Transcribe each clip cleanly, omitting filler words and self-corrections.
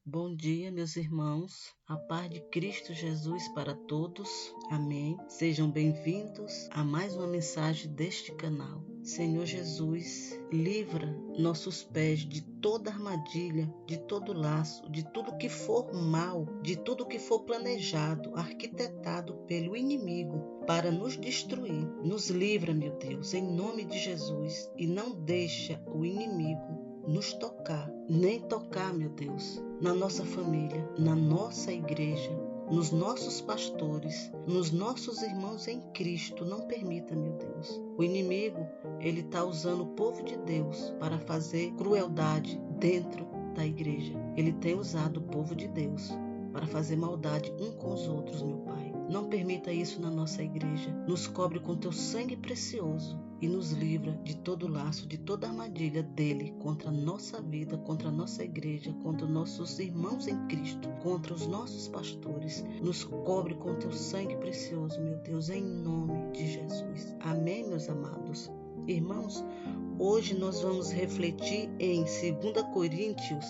Bom dia, meus irmãos. A paz de Cristo Jesus para todos. Amém. Sejam bem-vindos a mais uma mensagem deste canal. Senhor Jesus, livra nossos pés de toda armadilha, de todo laço, de tudo que for mal, de tudo que for planejado, arquitetado pelo inimigo para nos destruir. Nos livra, meu Deus, em nome de Jesus, e não deixa o inimigo nos tocar, nem tocar, meu Deus, na nossa família, na nossa igreja, nos nossos pastores, nos nossos irmãos em Cristo. Não permita, meu Deus. O inimigo, ele está usando o povo de Deus para fazer crueldade dentro da igreja. Ele tem usado o povo de Deus para fazer maldade um com os outros, meu Pai. Não permita isso na nossa igreja. Nos cobre com teu sangue precioso e nos livra de todo laço, de toda armadilha dele contra a nossa vida, contra a nossa igreja, contra nossos irmãos em Cristo, contra os nossos pastores. Nos cobre com teu sangue precioso, meu Deus, em nome de Jesus. Amém, meus amados. Irmãos, hoje nós vamos refletir em 2 Coríntios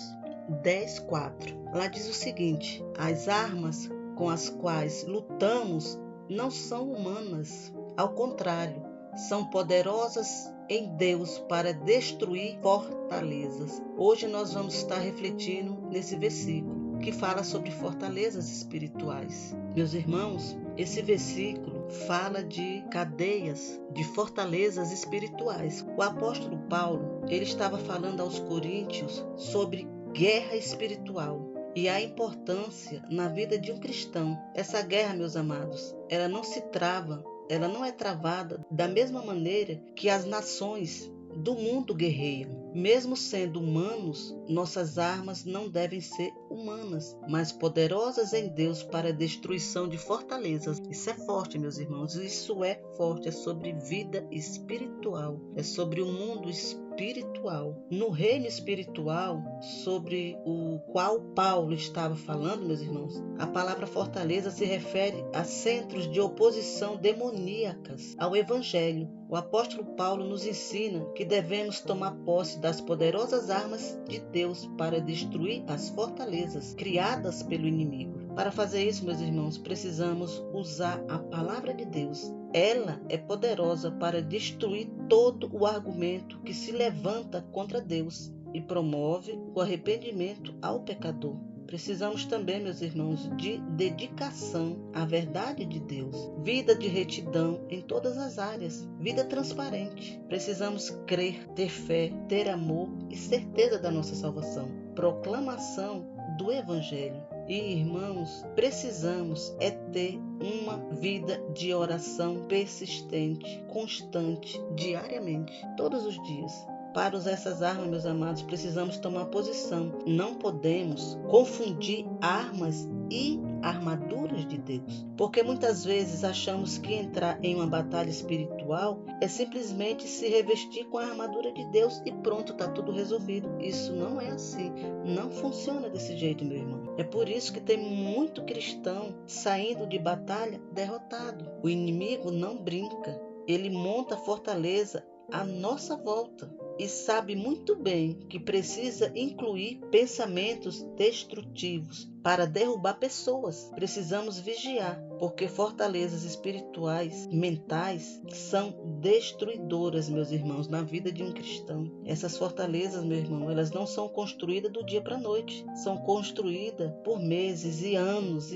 10:4. Lá diz o seguinte: as armas com as quais lutamos não são humanas, ao contrário, são poderosas em Deus para destruir fortalezas. Hoje nós vamos estar refletindo nesse versículo que fala sobre fortalezas espirituais. Meus irmãos, esse versículo fala de cadeias, de fortalezas espirituais. O apóstolo Paulo, ele estava falando aos coríntios sobre guerra espiritual e a importância na vida de um cristão. Essa guerra, meus amados, ela não se trava, ela não é travada da mesma maneira que as nações do mundo guerreiam. Mesmo sendo humanos, nossas armas não devem ser humanas, mas poderosas em Deus para a destruição de fortalezas. Isso é forte, meus irmãos. Isso é forte, é sobre vida espiritual, é sobre o mundo espiritual. No reino espiritual, sobre o qual Paulo estava falando, meus irmãos, a palavra fortaleza se refere a centros de oposição demoníacas ao evangelho. O apóstolo Paulo nos ensina que devemos tomar posse das poderosas armas de Deus para destruir as fortalezas criadas pelo inimigo. Para fazer isso, meus irmãos, precisamos usar a palavra de Deus. Ela é poderosa para destruir todo o argumento que se levanta contra Deus e promove o arrependimento ao pecador. Precisamos também, meus irmãos, de dedicação à verdade de Deus, vida de retidão em todas as áreas, vida transparente. Precisamos crer, ter fé, ter amor e certeza da nossa salvação, proclamação do Evangelho. E, irmãos, precisamos ter uma vida de oração persistente, constante, diariamente, todos os dias. Para usar essas armas, meus amados, precisamos tomar posição. Não podemos confundir armas e armaduras de Deus. Porque muitas vezes achamos que entrar em uma batalha espiritual é simplesmente se revestir com a armadura de Deus e pronto, está tudo resolvido. Isso não é assim. Não funciona desse jeito, meu irmão. É por isso que tem muito cristão saindo de batalha derrotado. O inimigo não brinca. Ele monta fortaleza à nossa volta e sabe muito bem que precisa incluir pensamentos destrutivos para derrubar pessoas. Precisamos vigiar, porque fortalezas espirituais, mentais, são destruidoras, meus irmãos, na vida de um cristão. Essas fortalezas, meu irmão, elas não são construídas do dia para a noite, são construídas por meses e anos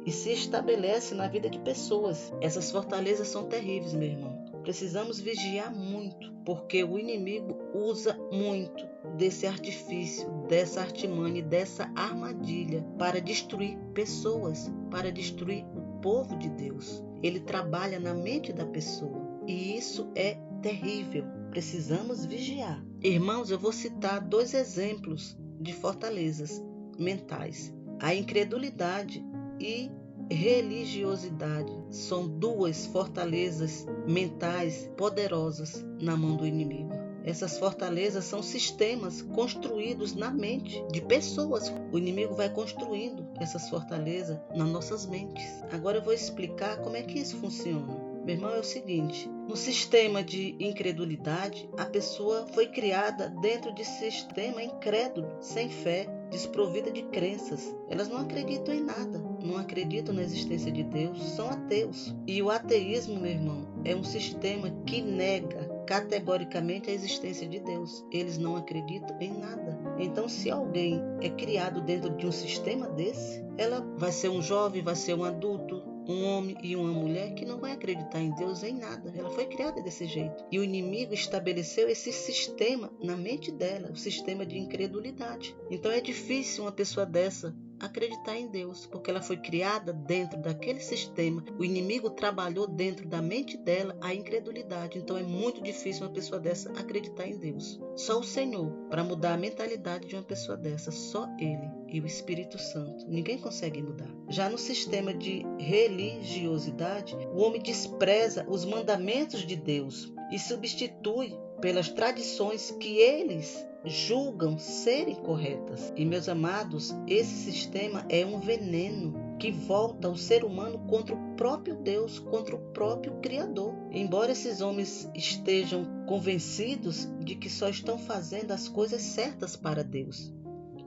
e se estabelecem na vida de pessoas. Essas fortalezas são terríveis, meu irmão. Precisamos vigiar muito, porque o inimigo usa muito desse artifício, dessa artimanha, dessa armadilha para destruir pessoas, para destruir o povo de Deus. Ele trabalha na mente da pessoa e isso é terrível. Precisamos vigiar. Irmãos, eu vou citar 2 exemplos de fortalezas mentais: a incredulidade e religiosidade. São 2 fortalezas mentais poderosas na mão do inimigo. Essas fortalezas são sistemas construídos na mente de pessoas. O inimigo vai construindo essas fortalezas nas nossas mentes. Agora eu vou explicar como é que isso funciona. Meu irmão, é o seguinte: no sistema de incredulidade, a pessoa foi criada dentro de sistema incrédulo, sem fé, desprovida de crenças. Elas não acreditam em nada, não acreditam na existência de Deus, são ateus. E o ateísmo, meu irmão, é um sistema que nega categoricamente a existência de Deus. Eles não acreditam em nada. Então, se alguém é criado dentro de um sistema desse, ela vai ser um jovem, vai ser um adulto, um homem e uma mulher que não vai acreditar em Deus em nada. Ela foi criada desse jeito. E o inimigo estabeleceu esse sistema na mente dela, o sistema de incredulidade. Então é difícil uma pessoa dessa acreditar em Deus, porque ela foi criada dentro daquele sistema. O inimigo trabalhou dentro da mente dela a incredulidade. Então é muito difícil uma pessoa dessa acreditar em Deus. Só o Senhor para mudar a mentalidade de uma pessoa dessa, só Ele e o Espírito Santo. Ninguém consegue mudar. Já no sistema de religiosidade, o homem despreza os mandamentos de Deus e substitui pelas tradições que eles julgam serem corretas. E, meus amados, esse sistema é um veneno que volta o ser humano contra o próprio Deus, contra o próprio Criador. Embora esses homens estejam convencidos de que só estão fazendo as coisas certas para Deus,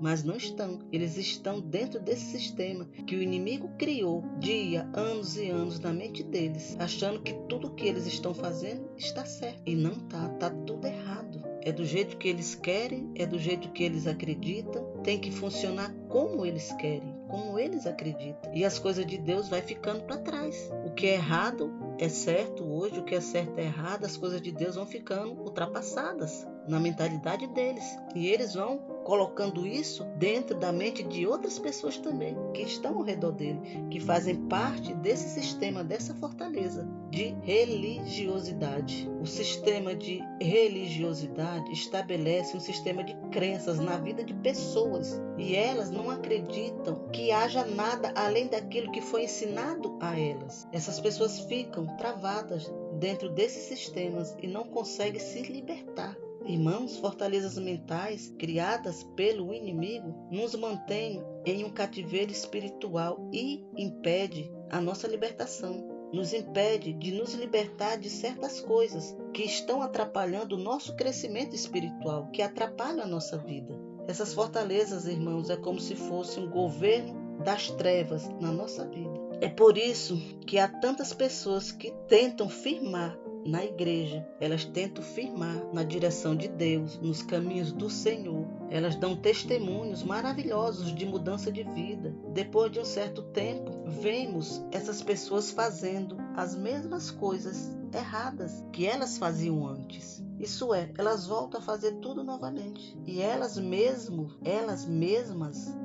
mas não estão. Eles estão dentro desse sistema que o inimigo criou dia, anos e anos na mente deles, achando que tudo que eles estão fazendo está certo. E não está, está tudo errado. É do jeito que eles querem, é do jeito que eles acreditam, tem que funcionar como eles querem, como eles acreditam. E as coisas de Deus vai ficando para trás. O que é errado é certo hoje, o que é certo é errado, as coisas de Deus vão ficando ultrapassadas na mentalidade deles. E eles vão colocando isso dentro da mente de outras pessoas também, que estão ao redor dele, que fazem parte desse sistema, dessa fortaleza de religiosidade. O sistema de religiosidade estabelece um sistema de crenças na vida de pessoas e elas não acreditam que haja nada além daquilo que foi ensinado a elas. Essas pessoas ficam travadas dentro desses sistemas e não conseguem se libertar. Irmãos, fortalezas mentais criadas pelo inimigo nos mantêm em um cativeiro espiritual e impede a nossa libertação. Nos impede de nos libertar de certas coisas que estão atrapalhando o nosso crescimento espiritual, que atrapalham a nossa vida. Essas fortalezas, irmãos, é como se fosse um governo das trevas na nossa vida. É por isso que há tantas pessoas que tentam firmar na igreja, elas tentam firmar na direção de Deus, nos caminhos do Senhor. Elas dão testemunhos maravilhosos de mudança de vida. Depois de um certo tempo, vemos essas pessoas fazendo as mesmas coisas erradas que elas faziam antes. Isso é, elas voltam a fazer tudo novamente. E elas mesmas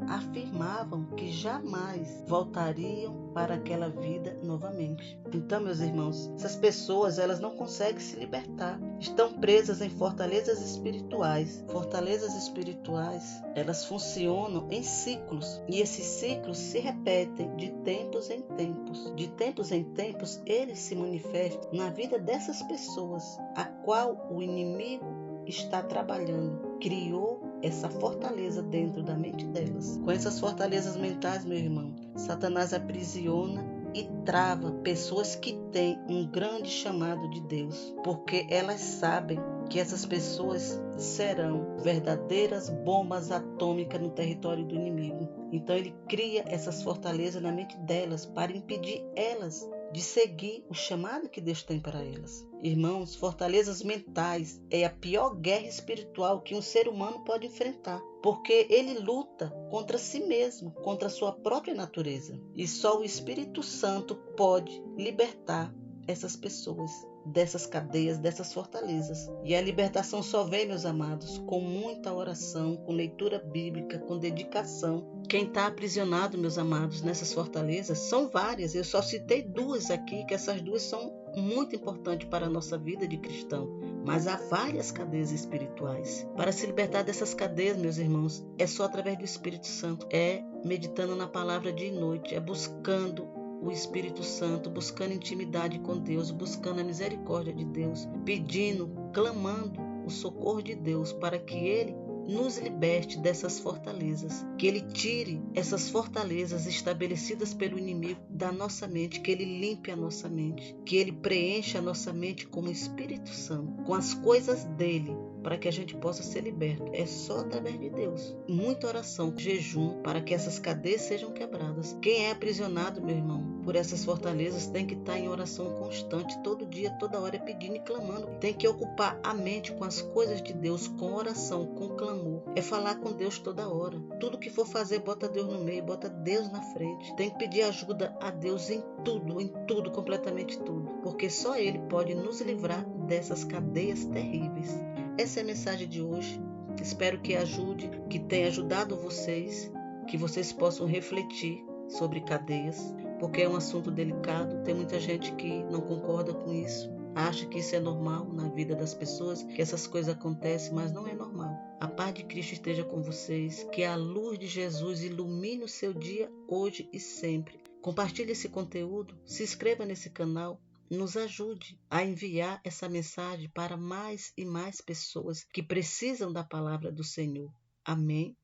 afirmavam que jamais voltariam para aquela vida novamente. Então, meus irmãos, essas pessoas, elas não conseguem se libertar. Estão presas em fortalezas espirituais. Fortalezas espirituais, elas funcionam em ciclos. E esses ciclos se repetem de tempos em tempos. De tempos em tempos, eles se manifestam na vida dessas pessoas, a qual o inimigo está trabalhando. Criou essa fortaleza dentro da mente delas. Com essas fortalezas mentais, meu irmão, Satanás aprisiona e trava pessoas que têm um grande chamado de Deus, porque elas sabem que essas pessoas serão verdadeiras bombas atômicas no território do inimigo. Então ele cria essas fortalezas na mente delas para impedir elas de seguir o chamado que Deus tem para elas. Irmãos, fortalezas mentais é a pior guerra espiritual que um ser humano pode enfrentar, porque ele luta contra si mesmo, contra a sua própria natureza. E só o Espírito Santo pode libertar essas pessoas dessas cadeias, dessas fortalezas. E a libertação só vem, meus amados, com muita oração, com leitura bíblica, com dedicação. Quem está aprisionado, meus amados, nessas fortalezas são várias. Eu só citei duas aqui, que essas duas são muito importantes para a nossa vida de cristão. Mas há várias cadeias espirituais. Para se libertar dessas cadeias, meus irmãos, é só através do Espírito Santo. É meditando na palavra dia e noite, é buscando o Espírito Santo, buscando intimidade com Deus, buscando a misericórdia de Deus, pedindo, clamando o socorro de Deus para que Ele nos liberte dessas fortalezas, que Ele tire essas fortalezas estabelecidas pelo inimigo da nossa mente, que Ele limpe a nossa mente, que Ele preencha a nossa mente com o Espírito Santo, com as coisas dEle, para que a gente possa ser liberto. É só através de Deus. Muita oração, jejum, para que essas cadeias sejam quebradas. Quem é aprisionado, meu irmão, por essas fortalezas tem que estar em oração constante, todo dia, toda hora, pedindo e clamando. Tem que ocupar a mente com as coisas de Deus, com oração, com clamor. É falar com Deus toda hora. Tudo que for fazer, bota Deus no meio, bota Deus na frente. Tem que pedir ajuda a Deus em tudo, completamente tudo. Porque só Ele pode nos livrar dessas cadeias terríveis. Essa é a mensagem de hoje. Espero que ajude, que tenha ajudado vocês, que vocês possam refletir sobre cadeias, porque é um assunto delicado. Tem muita gente que não concorda com isso, acha que isso é normal na vida das pessoas, que essas coisas acontecem, mas não é normal. A paz de Cristo esteja com vocês, que a luz de Jesus ilumine o seu dia hoje e sempre. Compartilhe esse conteúdo, se inscreva nesse canal, nos ajude a enviar essa mensagem para mais e mais pessoas que precisam da palavra do Senhor. Amém?